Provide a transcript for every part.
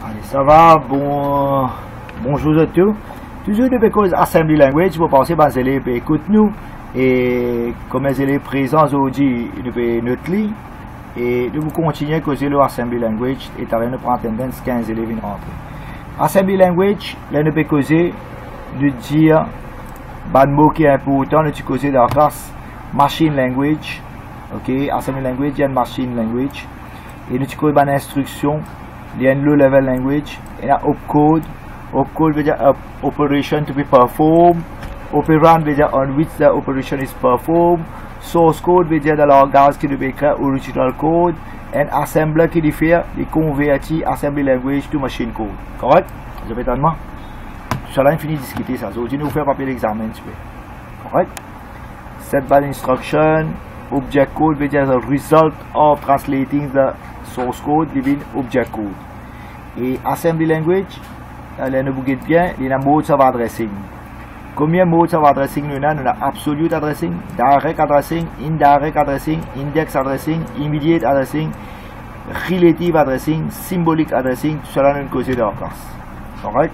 Allez, ça va, bonjour à tous. Toujours depuis cause Assembly Language, pour passer par les élèves écoutent nous et comme les élèves présents aujourd'hui, nous pouvons notre lit et nous continuer à causer le Assembly Language et t'as nous prendre tendance 15 élèves in rentrée. Assembly Language, là nous pouvons causer de dire un mot qui est important, nous causer dans la classe Machine Language, ok, Assembly Language, il y a une Machine Language et nous causer une instruction. Il y a une low level language, il y a opcode. Opcode veut dire operation to be performed. Operand veut dire on which the operation is performed. Source code veut dire le langage qui doit écrire original code. And assembler qui fait les convertir assembly language to machine code. Correct? Je vais t'en cela est fini de discuter ça. Aujourd'hui nous faire papier l'examen. Correct? Set by instruction. Object code veut dire the result of translating the source code within object code. Et assembly language, là nous bougeons bien, il y a mode of addressing. Combien de modes of addressing nous avons? Nous avons absolute addressing, direct addressing, indirect addressing, index addressing, immediate addressing, relative addressing, symbolic addressing, tout cela nous causé dans la classe. Correct?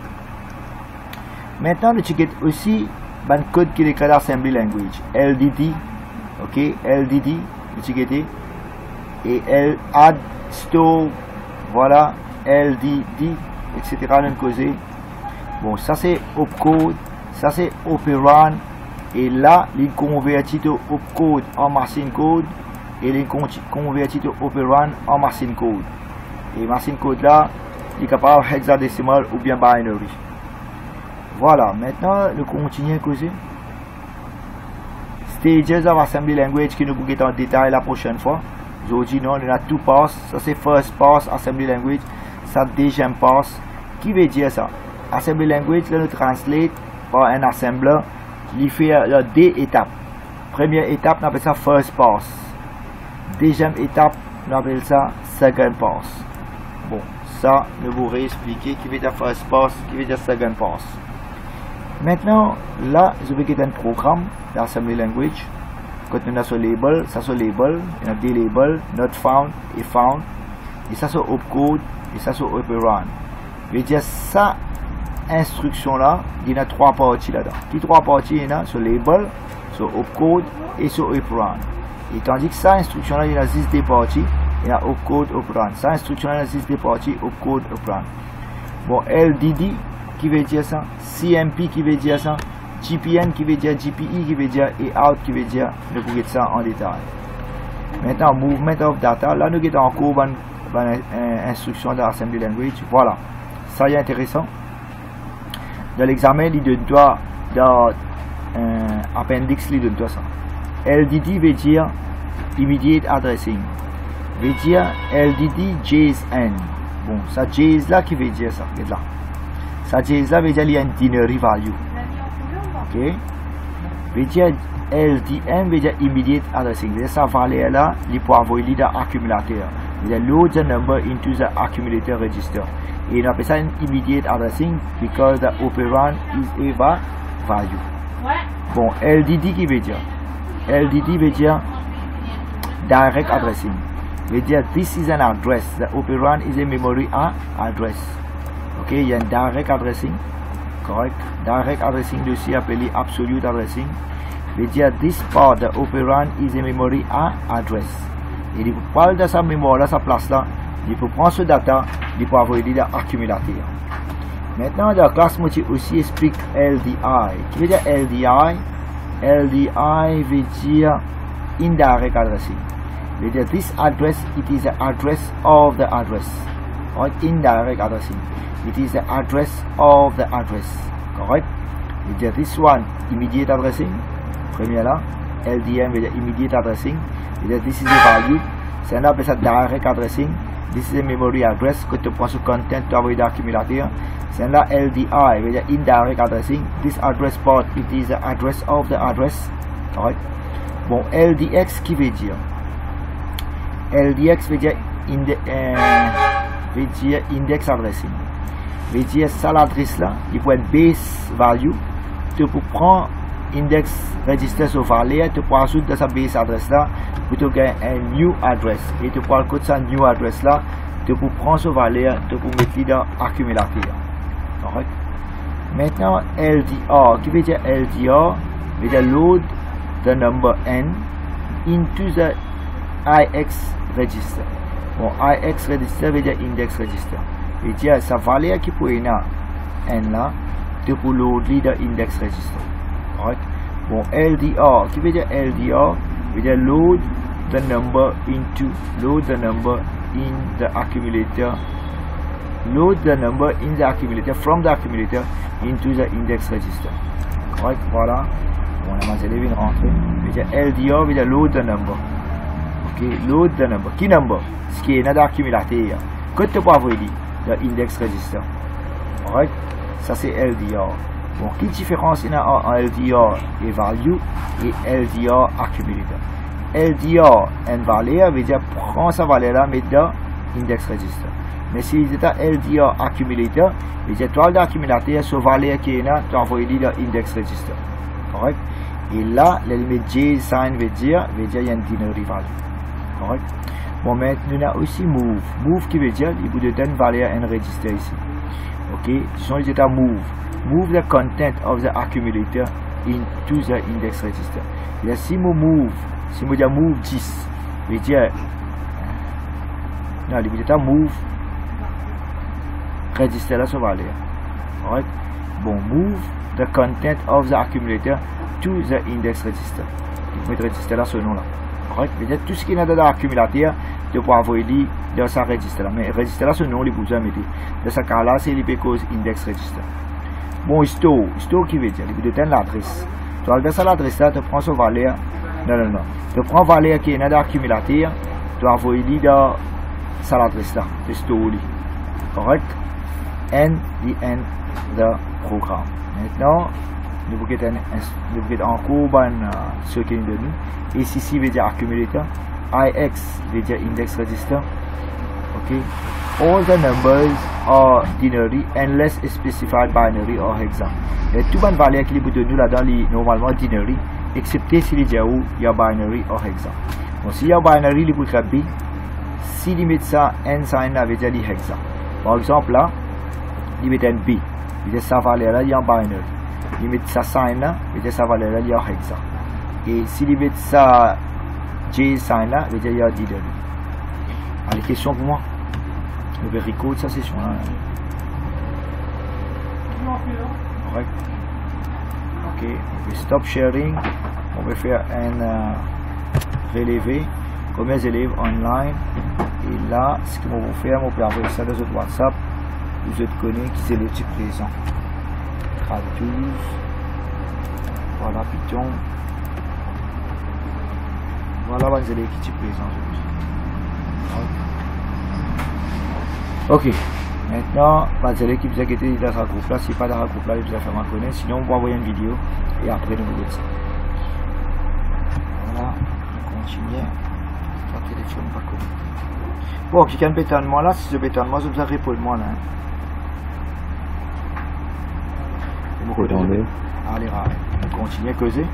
Maintenant, nous checkons aussi le code qui est écrit dans assembly language, LDT. Ok, LDT, et add, store, voilà, LDT, etc. Bon, ça c'est opcode, ça c'est operand, et là, il convertit au opcode en machine code, et il convertit au operand en machine code. Et machine code là, il est capable hexadécimal ou bien binary. Voilà, maintenant, nous continuons à causer. Stages of assembly language qui nous bougeons en détail la prochaine fois. Aujourd'hui, non, on a two pass. Ça c'est first pass assembly language. Ça deuxième pass. Qui veut dire ça? Assembly language, là, nous translate par un assembler. Il fait deux étapes. Première étape, on appelle ça first pass. Deuxième étape, on appelle ça second pass. Bon, ça, nous vous réexpliquer qui veut dire first pass, qui veut dire second pass. Maintenant, là, je vais quitter un programme d'Assembly Language. Quand on a ce label, ça c'est label, il y a des labels, not found et found, et ça c'est opcode, et ça c'est operand. Je vais dire ça, instruction là, il y a trois parties là-dedans. Les trois parties, il y a ce label, ce opcode et ce operand. Et tandis que ça, instruction là, il y a 6 des parties, il y a opcode, operand. Ça, instruction là, il y a 6 des parties, opcode, operand. Bon, LDD, qui veut dire ça, CMP qui veut dire ça, GPN qui veut dire GPI qui veut dire et out qui veut dire, nous pouvons ça en détail. Maintenant, movement of data, là nous avons encore une instruction de assembly language, voilà, ça est intéressant. Dans l'examen, il donne toi, dans appendix, il donne toi ça. LDD veut dire immediate addressing, veut dire LDD JSN. Bon, ça JS là qui veut dire ça, là. Ça JS là veut dire qu'il y a une binary value. Ok. Veut dire LDN veut dire immediate addressing. Veut dire ça valeur là, il peut avoir dans accumulateur. Veut dire load the number into the accumulator register. Et on appelle ça une immediate addressing because the operand is a value. Bon, LDD qui veut dire? LDD veut dire direct addressing. Veut dire this is an address. The operand is a memory address. Ok, il y a un direct addressing, correct. Direct addressing aussi appelé absolute addressing. Veut dire this part the operand is a memory address. Et il parle de sa mémoire là, sa place là. Il peut prendre ce data, il peut avoir l'idée d'accumulateur. Maintenant, dans la classe, moi aussi explique LDI. Qui veut dire LDI? LDI veut dire indirect addressing. Veut dire this address, it is the address of the address. Or indirect addressing. It is the address of the address. Correct? Veut dire this one, immediate addressing. Premier là. LDM veut dire immediate addressing. Veut dire this is the value. C'est là, on appelle ça direct addressing. This is a memory address. Quand tu prends ce content, tu as d'accumulateur. C'est là LDI veut dire indirect addressing. This address part, it is the address of the address. Correct? Bon, LDX qui veut dire? LDX veut dire index addressing. Veut dire ça l'adresse là, il faut être base value. Tu peux prendre index register sur valeur, tu peux ajouter dans sa base adresse là, pour te gagner un new address. Et tu peux le code ça new address là, tu peux prendre ce valeur, tu peux mettre dans accumulateur. Correct? Maintenant, LDR, qui veut dire LDR, veut dire load the number n into the IX register. Bon, IX register veut dire index register. Veut dire sa valeur qui peut être n là, tu peux loader dans index register. Correct? Bon, LDR, qui veut dire LDR, veut dire load the number in the accumulator. Load the number in the accumulator from the accumulator into the index register. Correct? Voilà. Bon, la mazelle vient rentrer. Veut dire LDR veut dire load the number. Ok, load the number. Qui number? Ce qui est dans l'accumulateur. Que tu peux avoir dit dans index register. Correct? Ça c'est LDR. Bon, quelle différence il y a entre LDR et value et LDR accumulator? LDR and valeur veut dire prends sa valeur là, mettre dans index register. Mais si c'est un LDR accumulator, veut dire toi l'accumulateur, ce valeur qui est là, tu envoies dans index register. Correct? Et là, l'élément J sign veut dire il y a une binary value. Correct? Bon, maintenant, on a aussi move. Move qui veut dire il vous donne une valeur en register ici. Ok? Ce sont les états move. Move the content of the accumulator into the index register. Et si je move, si je dis move 10, veut dire non, il veut dire move register là sur valeur. Alright? Bon, move the content of the accumulator to the index register. Il faut register là ce nom là. Alright? Veut dire tout ce qui est dans l'accumulateur, tu peux avoir dit dans sa register là. Mais register là ce nom, il vous a mis. Dans ce cas là, c'est le cause index register. Bon, store qui veut dire, il vous donne l'adresse. Tu vas dans l'adresse là, tu prends ce valeur. Non. Tu prends valeur qui est dans l'accumulateur, tu vas envoyer dans l'adresse là, tu store. Correct? And the end the programme. Maintenant, nous avons encore ce qui est de nous. Et ici veut dire accumulator. IX veut dire index register. Ok. All the numbers are binary unless specified binary or hexa. Et tout les valeurs qui vous donne là-dedans, normalement binary, excepté si il y a binary or hexa. Bon, si il y a binary, il vous B. Si il met ça n sign là, veut dire hexa. Par exemple là, il met un B. Il dit sa valeur là, il y a binary. Il met sa sign là, veut dire sa valeur là, il y a hexa. Et si il met sa J sign là, veut dire il y a binary. Allez, question pour moi. Je vais record sa session là. Correct. Ok, on va stop sharing. On va faire un relevé. Combien d'élèves online? Et là, ce qu'on va faire, on peut envoyer ça dans votre WhatsApp. Vous êtes connus qui c'est le type présent. Grade 12. Voilà, Python. Voilà, les élèves qui type présent. Ok, maintenant, les élèves qui vous inquiétez dans ce groupe là, si pas dans ce groupe là, ils vous ont fait m'en connaître, sinon on va envoyer une vidéo et après nous vous dites ça. Voilà, on continue. La téléphone pas connu. Bon, si il y a un bétonnement là, si ce bétonnement, je vous ai répondu moi là. Allez, on continue à causer.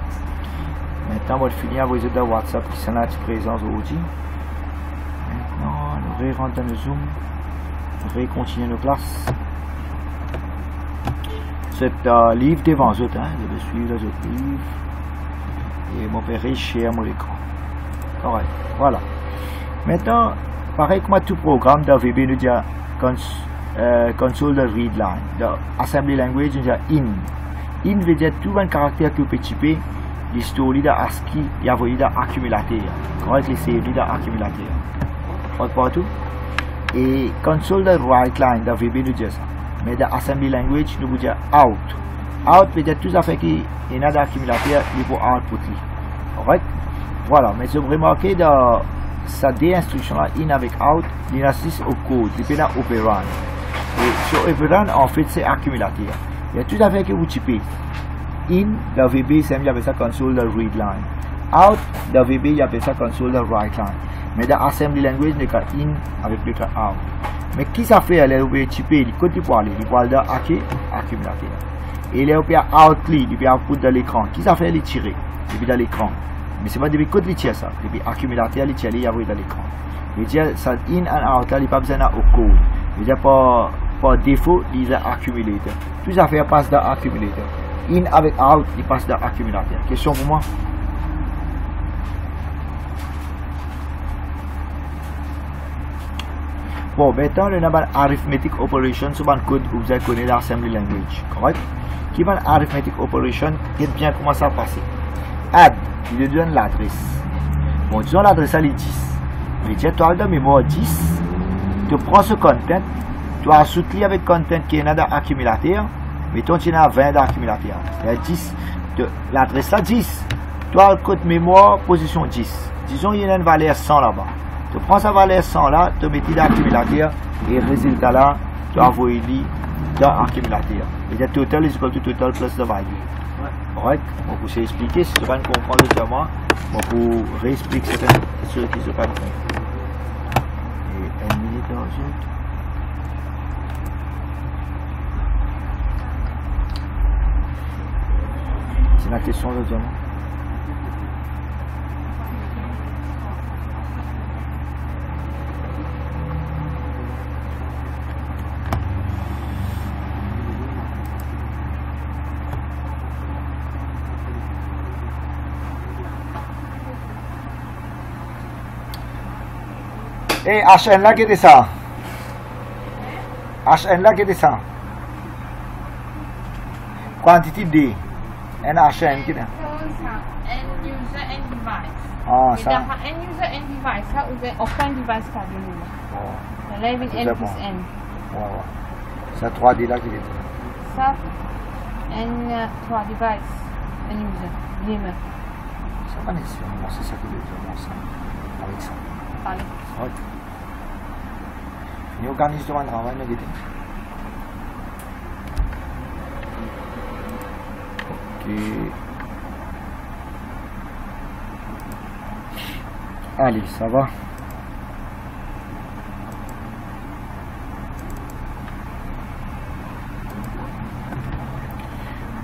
Maintenant, on va finir à vous aider dans WhatsApp qui sont là, qui présents aujourd'hui. Maintenant, on rentre dans le Zoom. On va continuer nos classes. C'est livre devant eux, hein. Je vais suivre les autres livres. Et mon père share mon écran. Correct. Voilà. Maintenant, pareil que moi, tout programme dans VB nous dit console de read line. Dans assembly language, nous dit in. In veut dire tout un caractère que vous pouvez typer, l'histoire dans ASCII et envoyer dans accumulateur. Correct, les CV dans accumulateur. Partout. Et console de write line dans VB nous dit ça. Mais dans assembly language, nous dit out. Out veut dire tout ça fait qu'il y a dans l'accumulateur, il faut output. Correct? Voilà, mais je vais remarquer dans sa instruction là, in avec out, il assiste au code, il peut dans operand. Et sur operand, en fait, c'est accumulateur. Il y a tout à fait que vous typez. In, dans VB, c'est il y avait ça console de read line. Out, dans VB, il y avait ça console de write line. Mais dans assembly language, il y a in avec le cas out. Mais qui ça fait? Il peut typer, il peut parler, il parle dans accumulateur. Et il peut out, il peut output dans l'écran. Qui ça fait? Il tire, il peut dans l'écran. Mais c'est pas depuis côté il tire ça. Depuis accumulateur, il tire, il y a dans l'écran. veut dire ça in and out là, il n'y a pas besoin d'un code. Veut dire par défaut, il est accumulateur. Tout affaire passe dans accumulateur. In avec out, il passe dans accumulateur. Question pour moi? Bon, maintenant, on a une arithmetic operation sur un code que vous avez connu dans Assembly Language. Correct? Qui est une arithmetic operation, et bien comment ça passe? Add, il donne l'adresse. Bon, disons l'adresse à 10. Mais tu as dans mémoire 10, tu prends ce content, tu as soutenu avec content qui est dans l'accumulateur, mettons tu as 20 dans l'accumulateur. C'est 10, l'adresse là 10. Tu as le code mémoire, position 10. Disons il y a une valeur 100 là-bas. Tu prends sa valeur 100 là, tu mets dans l'accumulateur et le résultat là, tu as envoyé dans l'accumulateur. Et le total est égal to total plus the value. Correct? Donc, vous expliquer, si tu ne comprends pas vraiment, pour réexpliquer certaines choses qui ne sont pas compris. Et 1 minute dans c'est la question de diamant. Et HN là, qu'est-ce que c'est ça? HN là, qu'est-ce que c'est ça? Quantity D. And HN, qu'est-ce que c'est? End user and device. Ah, ça. End user and device. Ça, vous avez aucun device qui a donné. Oh. La level N plus N. Oh. C'est 3D là qui est. Ça, N 3 device. End user. Gamer. Ça va nécessairement, c'est ça qui est vraiment ça. Avec ça. Parlez. Ok. Ni organise ton travail, mais ok. Allez, ça va.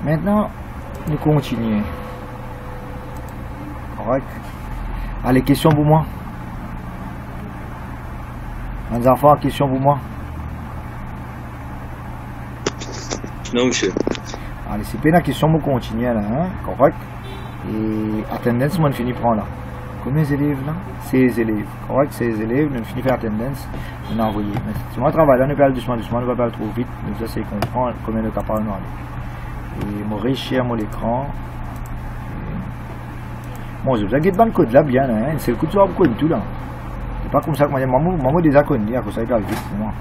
Maintenant, nous continuons. Correct. Allez, question pour moi. Les enfants, question pour moi. Non, monsieur. Allez, c'est pas la question, on continue là, hein? Correct. Et attendance, on finit prendre là. Combien d'élèves là? 16 élèves. Correct, 16 élèves, on finit faire attendance, on a envoyé. Mais si on travaille là, on peut aller doucement, on ne va pas aller trop vite. Nous essayons de comprendre combien de capables nous aller. Et mon réchère mon écran. Bon, je vous ai dit le code là bien, hein? C'est le coup de soir pour tout là. C'est pas comme ça que maman déjà connu, à cause ça va vite pour moi.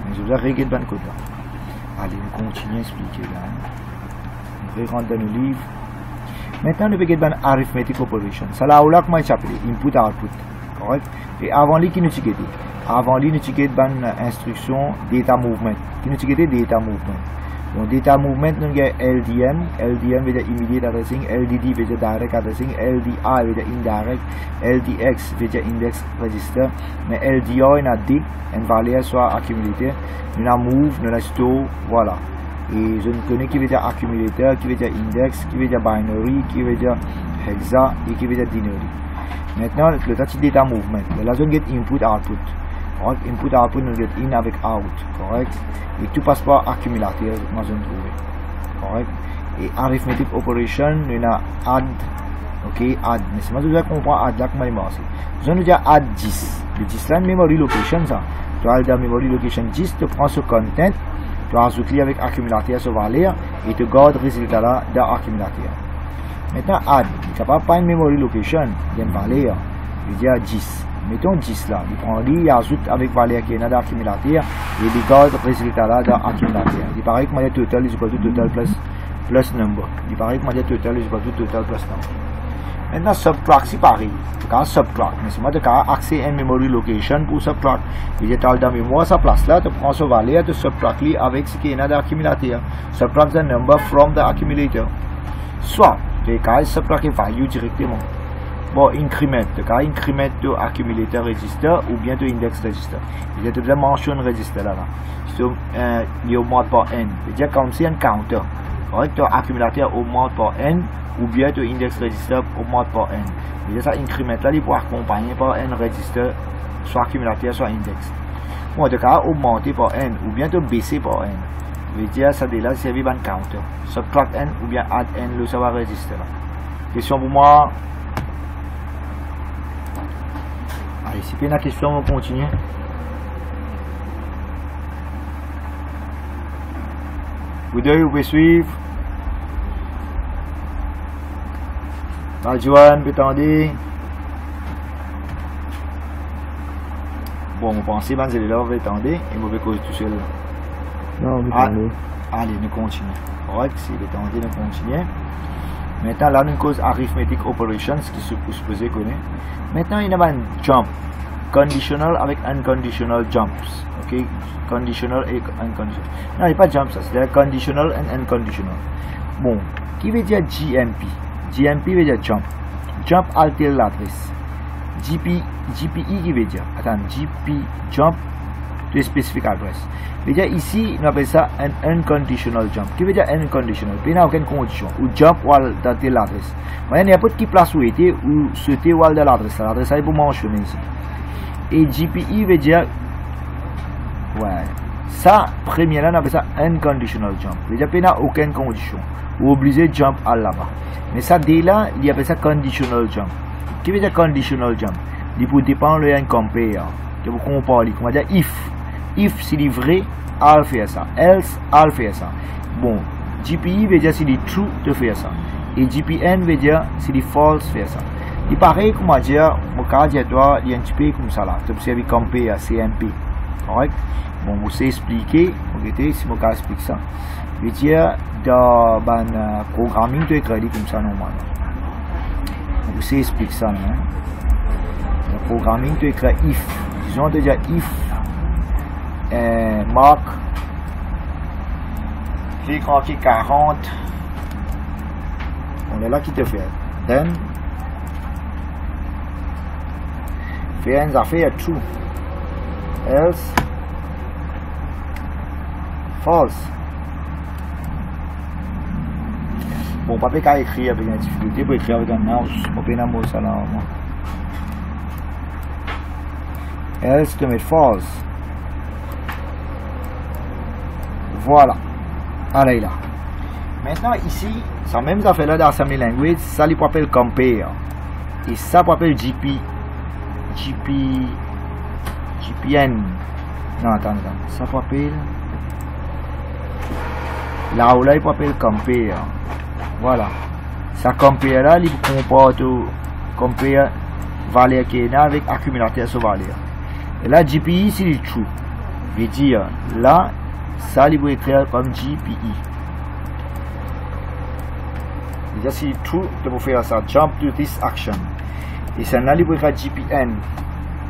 Mais je vous ai réglé le code là. Allez, on continue à expliquer là. On va rentrer dans le livre. Maintenant, nous avons une arithmetic operation. Ça là, comment il s'appelle? Input, output. Correct? Et avant lui, qui nous ticketait? Avant lui, nous ticketait une instruction data movement. Qui nous ticketait data movement. Donc, data movement, nous avons LDM. LDM veut dire immediate addressing. LDD veut dire direct addressing. LDI veut dire indirect. LDX veut dire index register. Mais LDI, il a dit, une valeur soit accumulée. Nous avons move, nous avons store, voilà. Et je ne connais qui veut dire accumulateur, qui veut dire index, qui veut dire binary, qui veut dire hexa et qui veut dire binary. Maintenant, le temps de data movement. La zone get input output. Correct? Input output nous get in avec out. Correct? Et tout passe par accumulateur, ma zone trouvée. Correct? Et arithmetic operation, nous avons add. Ok, add. Mais c'est moi que je comprends add là comment il marche. Je nous dis add 10. Le 10 là, memory location ça. Tu as la memory location 10, tu prends ce content. Tu ajoutes avec accumulateur sur valeur et tu gardes le résultat là dans l'accumulateur. Maintenant, add, tu n'as pas une memory location, il y a une valeur, il dit à 10. Mettons 10 là, il prend lui, il ajoute avec valeur qui est dans l'accumulateur et il garde le résultat là dans l'accumulateur. Il paraît que moi, total is equal to total plus number. Il paraît que moi, total is equal to total plus number. Maintenant, subtract, c'est pareil. Tu as subtract. Mais si moi, tu as accès à une memory location pour subtract. Il y a dans la mémoire, sa place là, tu prends ce valeur, tu subtract avec ce qui est dans l'accumulateur. Subtract the number from the accumulator. Soit, tu as subtract value directement. Bon, increment. Tu as increment de accumulator register ou bien de index register. Il y a de la mention register là. So, il y a au moins par n. Il y a comme si un counter. Correct, ton accumulateur augmente par n, ou bien ton index register augmente par n. Et ça, increment là, il peut accompagner par n register, soit accumulateur, soit index. Bon, de cas augmenter par n, ou bien te baisser par n. Je veux dire, ça déjà servir un counter. Subtract n, ou bien add n, le ça va register là. Question pour moi. Allez, si vous avez une question, on continue. Vous deux, vous pouvez suivre. Joanne, vous attendez. Bon, on pense que vous allez là, vous attendez, et vous pouvez causer tout seul. Non, vous attendez. Allez, nous continuons. Correct, si vous attendez, nous continuons. Maintenant, là, nous cause arithmetic operations, ce qui se supposé connaître. Maintenant, il y a un jump. Conditional avec unconditional jumps. Ok, conditional et unconditional. Non, il n'y a pas de jump, ça. C'est conditional et unconditional. Bon, qui veut dire GMP? GMP veut dire jump. Jump altère l'adresse. GPI qui veut dire, attends, GP jump de spécifique adresse. Veut dire ici, on appelle ça un unconditional jump. Qui veut dire unconditional? Il n'y a aucune condition. Ou jump ou altère l'adresse. Il n'y a pas de qui place où était ou sauter ou altère l'adresse. L'adresse est pour mentionner ici. Et GPI veut dire, ouais, ça, premier là, on appelle ça unconditional jump. Veut dire qu'il n'y a aucune condition. Ou obligé de jump à là-bas. Mais ça, dès là, il appelle ça conditional jump. Qui veut dire conditional jump? Il peut dépendre de un compare. Que vous comparez. On va dire if. If c'est vrai, I'll faire ça. Else, I'll faire ça. Bon, GPI veut dire c'est true de faire ça. Et GPN veut dire c'est false faire ça. Il paraît, comment dire, mon cas, il y a un petit peu comme ça là. Tu peux servir compare, CMP. Correct? Bon, vous savez expliquer. Regardez si mon cas explique ça. Je veux dire, dans le programming, tu écris comme ça normalement. Vous savez expliquer ça. Hein? Dans le programming, tu écris if. Disons déjà if mark clic en 40. On est là qui te fait. Then fait une affaire true. Else false. Bon, pas qu'à écrire avec une difficulté pour écrire avec un mouse. On peut un mot ça là. Else to make false. Voilà. Allez là. Maintenant ici, ça même affaire là dans Assembly Language, ça lui appelle compare. Et ça appelle GPN. Non, attends. Ça appelle. Là où là, il appelle compare. Voilà. Ça compare là, il comporte compare valeur qui est là avec accumulateur sur valeur. Et là, GPI, c'est le true. Je veux dire, là, ça, il peut écrire comme GPI. Déjà, c'est true, tu peux faire ça. Jump to this action. Et celle-là, il peut écrire GPN.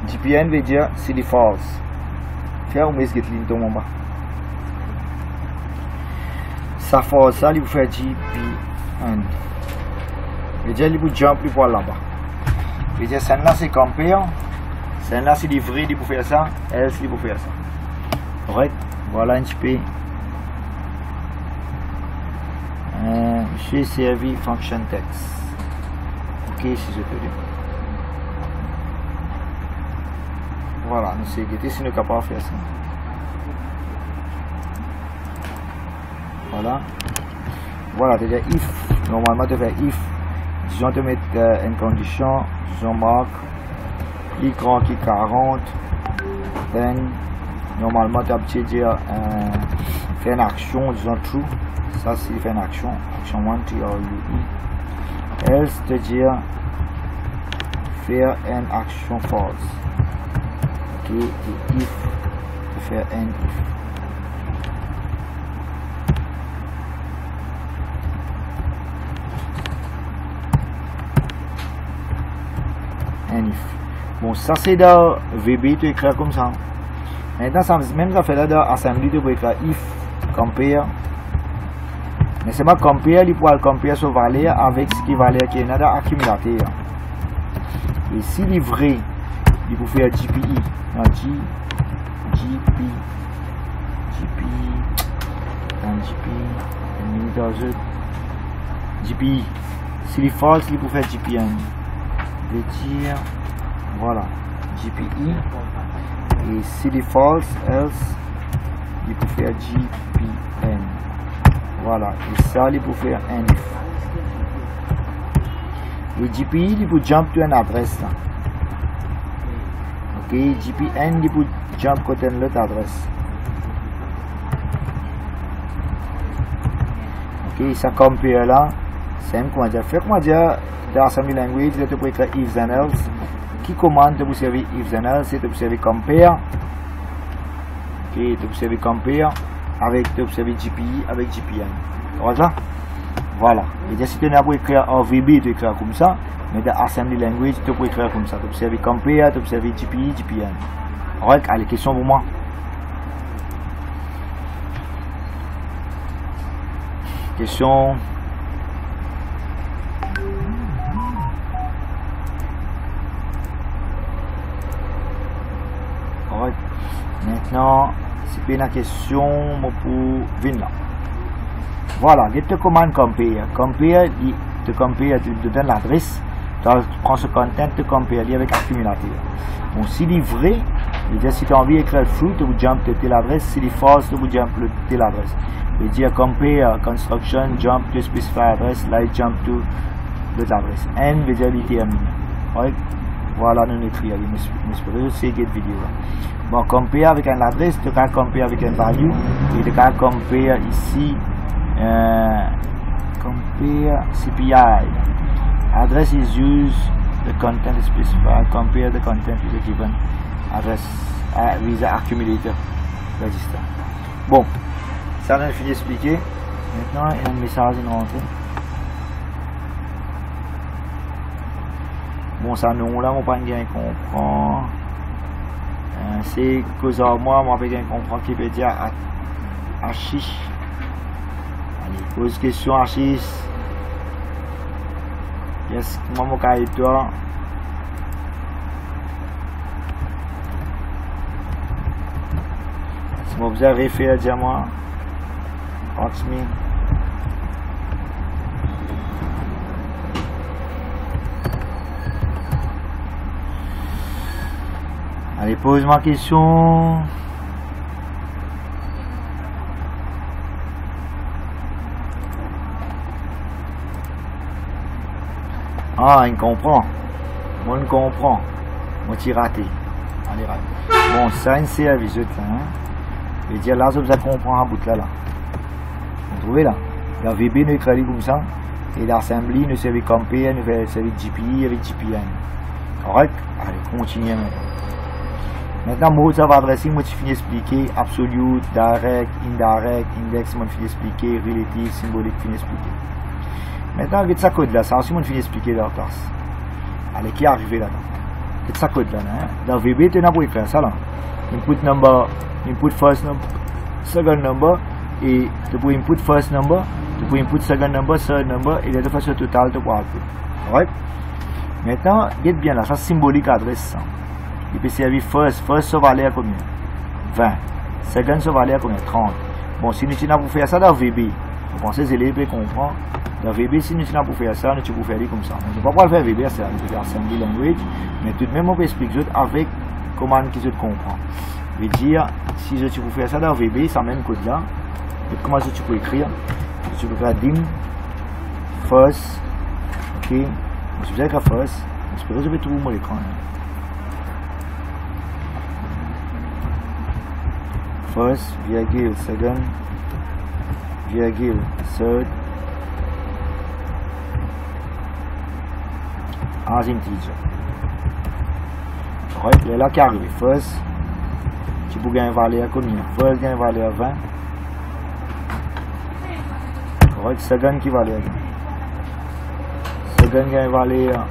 GPN veut dire c'est le false. Faire un mesquite ligne tombe en bas. Ça false, ça, il peut faire GPN. Déjà, il peut jump, il peut aller là-bas. Je veux dire, celle-là, c'est compare. Celle-là, c'est vrai, il peut faire ça. Else, il peut faire ça. Correct? Voilà un petit peu. J'ai servi function text. Ok, si je peux dire. Voilà, nous sommes si nous sommes capables de faire ça. Voilà. Voilà, déjà if. Normalement, tu fais if. Disons, tu mets une condition. Disons, marque. Clic grand qui 40. Then, normalement, tu as petit dire faire une action, disons true. Ça, c'est faire une action. Action 1, TRUE. Else, te dire faire une action false. Ok, et if, faire un if. Un if. Bon, ça c'est dans VB, tu écris comme ça. Maintenant, même ça fait là dans Assembly, tu peux écrire if, compare. Mais c'est pas compare, il peut compare sur valeur avec ce qui est valeur qui est dans l'accumulateur. Et si il est vrai, il peut faire GPI. Non, Attends, GP, une minute à autres. GP, si les false, il peut faire GPN. Je vais dire, voilà, GPI. Et si les false, else, il peut faire GPN. Voilà, et ça, il peut faire NF. Et GPI, il peut jump to une adresse là. Ok, GPN, il peut jump côté l'autre adresse. Ok, ça compare là. C'est comment dire. Fait comment dire, dans Assembly Language, tu peux écrire ifs and else. Qui commande de vous servir ifs and else, c'est de vous servir compare. Ok, de vous servir compare avec de vous servir GPI avec GPN. Voilà. Et bien si tu n'as pas écrire RVB, tu écris comme ça. Mais dans Assembly Language, tu peux écrire comme ça. Tu peux servir compare, tu peux servir GPI, GPN. Alright, allez, question pour moi. Question. Alright. Maintenant, c'est bien la question pour venir là. Voilà, il te commande compare. Compare, il te donne l'adresse. Tu prends ce content, tu compare avec accumulateur. Bon, s'il est vrai, si tu as envie d'écrire fruit, tu jump de l'adresse. S'il est false, tu jump de l'adresse. Je veux dire compare construction, jump to specify address, light jump to l'adresse. N veut dire déterminer. Right? Voilà, nous écrivons. J'espère que c'est une vidéo. Bon, compare avec une adresse, tu peux compare avec une value. Et tu peux compare ici. Compare CPI. Address is used, the content is specified. Compare the content with the given address with the accumulator register. Bon, ça on a fini d'expliquer. Maintenant, il y a un message qui rentre. Bon, ça non là, on pas bien comprendre. C'est cause à moi pas bien comprendre qui veut dire Achis. Allez, pose question Achis. Yes, moi mon cas et toi. Si vous avez fait à dire moi, ask me. Allez, pose ma question. Ah, il comprend. Moi, je comprends. Moi, tu raté. Allez, raté. Bon, ça, c'est un visuel là. Hein? Je vais dire là, vous comprend un bout là. Vous trouvez là? La VB nous écrit comme ça. Et l'assembly nous servait compare, nous servait GPI avec GPN. Correct? Allez, continuez maintenant. Moi, ça va adresser, moi, tu finis d'expliquer absolute, direct, indirect, index, moi, je finis d'expliquer, relative, symbolique, finis d'expliquer. Maintenant, avec ça code là, ça aussi, on finit d'expliquer leur classe. Allez, qui est arrivé là-dedans? Avec ça code là, hein? Dans VB, tu n'as pas écrit ça là. Input number, input first number, second number, et tu peux input first number, tu peux input second number, third number, et de façon totale, tu peux output. Alright? Maintenant, regarde bien là, ça symbolique adresse. Il peut servir first ça va aller à combien? 20. Second, ça va aller à combien? 30. Bon, si nous n'avons pas fait ça dans VB, vous pensez que les élèves comprennent. Dans VB, si nous n'avons pas fait ça, nous pouvons faire comme ça. Je ne vais pas faire VB, c'est Assembly Language, mais tout de même, on peut expliquer avec comment ils comprennent. Je veux dire, si je peux faire ça dans VB, ça même code là. Et comment tu peux écrire? Tu peux faire dim, first, ok. Je vais écrire first. J'espère que je vais trouver mon écran. First, virgule, second, virgule, third, as integer. Right, il est là qui arrive. First, tu peux gagner une valeur à combien? First gagne une valeur à 20. Right, second qui valeur à 20. Second gagne une valeur à...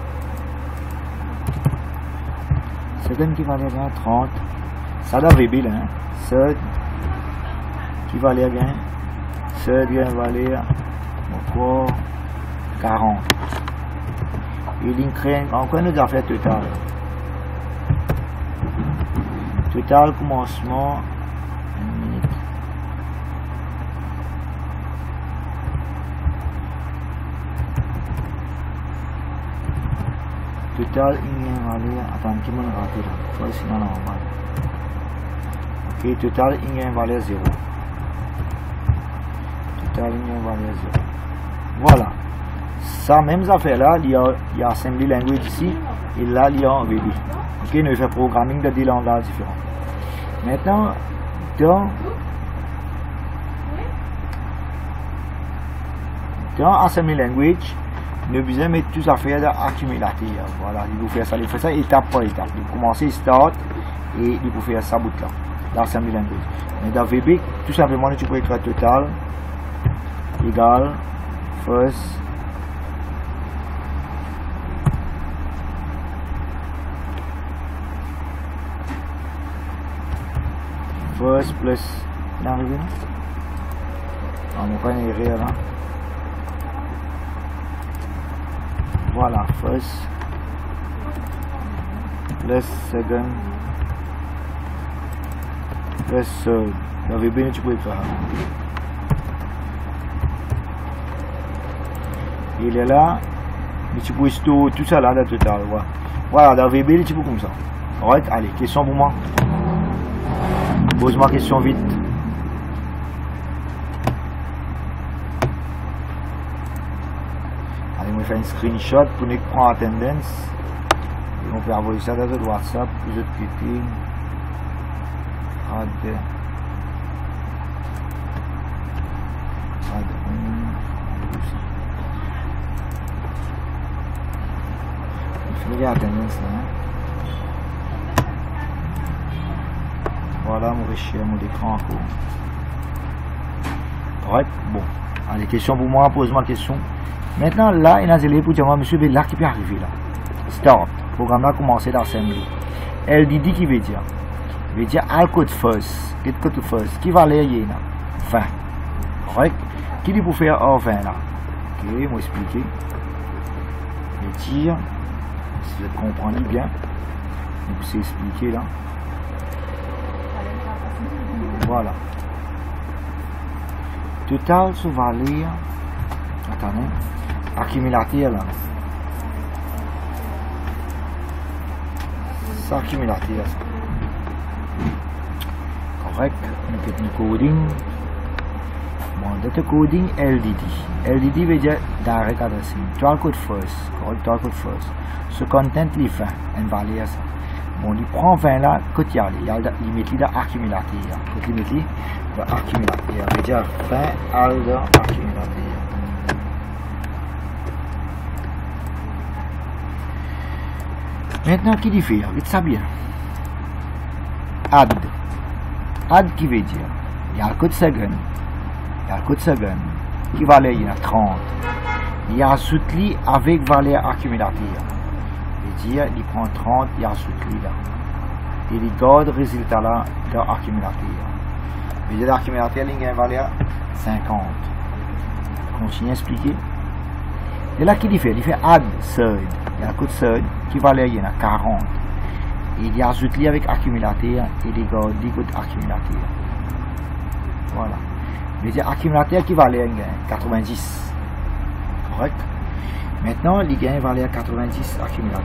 Second qui valeur à 30. Ça doit VB là. Hein? Third qui valeur à 20. Third gagne une valeur à encore 40. Et l'incrène, encore nous avons fait total. Total commencement. total invalide. Attends, qui m'a raté là? Faut le signal normal. Ok, total invalide 0. Total invalide 0. Voilà. Ça, même affaire là, il y a assembly language ici, et là, il y a un VB. Ok, nous faisons programming de deux langages différents. Maintenant, dans assembly language, nous avons besoin de mettre tout ça faire d'accumulateur. Voilà, il faut faire ça, il faut ça étape par étape. Il faut commencer start et il faut faire ça bout là, l'assembly language. Mais dans VB, tout simplement, tu peux écrire total égal first plus l'arrivée. On n'a pas une erreur là. Voilà, first plus second plus third. Dans VB, tu peux faire. Il est là, mais tu peux stocker tout ça là, dans total. Voilà, dans VB, tu peux comme ça. Alright, allez, question pour moi. Pose-moi question vite. Allez, on va faire un screenshot pour nous prendre la tendance. Et on peut envoyer ça dans notre WhatsApp, plus de côté. Regarde la tendance là. Voilà mon riche, mon écran encore. Ouais, bon. Allez, question pour moi, pose-moi question. Maintenant, là, il y a des pour dire, moi, monsieur, là qui peut arriver là. Start. Le programme a commencé d'assembly. LDD qui veut dire? Il veut dire I'll code first. Get code first. Qui va aller là? 20. Correct? Qui dit pour faire 20 là? Ok, je vais expliquer. Je vais dire, si vous comprenez bien, je vais expliquer là. Voilà. Total se va lire. Attendez. Accumulateur là. Ça accumulateur. Correct. On peut coding. Bon, dans le coding LDD. LDD veut dire direct addressing. Tu as le code first. Correct. Tu as le code first. Ce content il fait. On va lire ça. Bon, il prend 20 là, quand il met là accumulateur. Quand il met là accumulateur. Il veut dire 20 à accumulateur. Maintenant, qui dit faire? Vite ça bien. Add. Add qui veut dire, il y a le code second. Il y a le code second. Qui valeur il y a 30. Il y a soutenu avec valeur accumulateur. Dire, il prend 30, il ajoute lui là. Et il garde le résultat là dans l'accumulateur. Il dit l'accumulateur, il y a une valeur 50. Continue à expliquer. Et là, qu'il fait? Il fait add third. Il y a un code third qui valeur il y en a 40. Et il ajoute lui avec accumulateur et il garde le code accumulateur. Voilà. Il dit accumulateur qui valeur 90. Correct? Maintenant, il gagne valeur 90 accumulateur.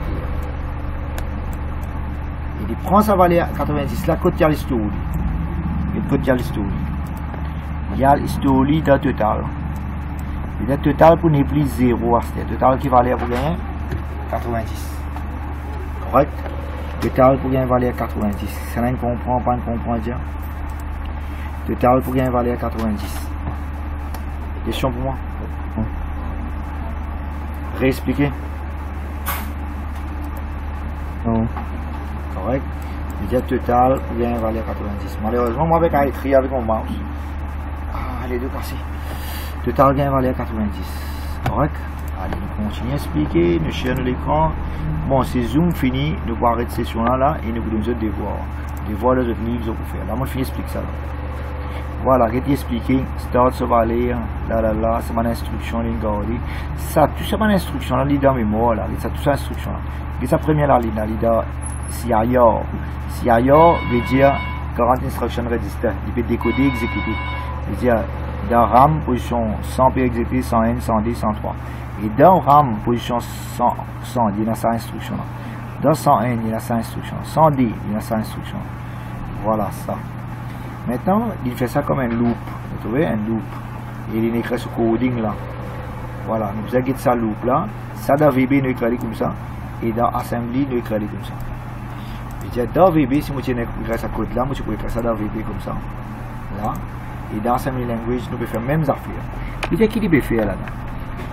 Il prend sa valeur 90 là, côté à l'histoire. Il côté à l'histoire. Il y a l'histoire dans total. Il y a total pour ne plus 0. C'est total qui valeur pour gagner 90. Correct? Total pour gagner valeur 90. Ça ne comprend pas, ne comprend pas. Total pour gagner valeur 90. Question pour moi? Réexpliquer? Non. Correct. Il y a total ou bien valeur 90. Malheureusement, moi avec un écrit avec mon mouse. Ah, les deux cassés. Total gain valeur 90. Correct. Allez, nous continuons à expliquer. Nous cherchons l'écran. Bon, c'est Zoom fini. Nous allons arrêter cette session là et nous allons des devoirs. Devoirs les autres livres pour faire. Là, moi, je finis expliquer ça. Là. Voilà, j'ai expliqué. Start, ça va lire. Là, c'est mon instruction. Ça, tout ça, mon instruction là, il dans mémoire là. Ça, tout ça, instruction là. Et sa première là, il dans CIR. CIR veut dire Current Instruction Register. Il peut décoder, exécuter. Il veut dire Dans RAM, position 100 pour exécuter, 100N, 100D, 103. Et dans RAM, position 100, il y a sa instruction. Dans 100N, il y a sa instruction. 100D, il y a sa instruction. Voilà ça. Maintenant, il fait ça comme un loop. Vous trouvez un loop. Et il écrit ce coding là. Voilà, nous avons ça loop là. Ça dans VB, nous écrit comme ça. Et dans Assembly, nous écrit comme ça. Et dans VB, si vous écrivez ce code là, vous pouvez écrire ça dans VB comme ça. Là. Et dans Assembly Language, nous pouvons faire les mêmes affaires. Il y a qui peut faire là-dedans.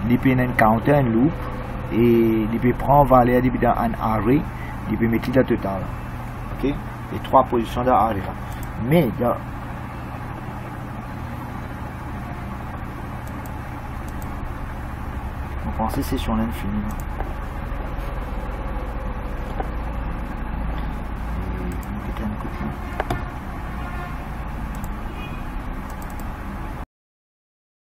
Il peut counter un loop. Et il peut prendre valeur dans un array. Il peut mettre le total. Ok? Et 3 positions dans l'array. Mais dans on pense que c'est sur l'infini. Et on peut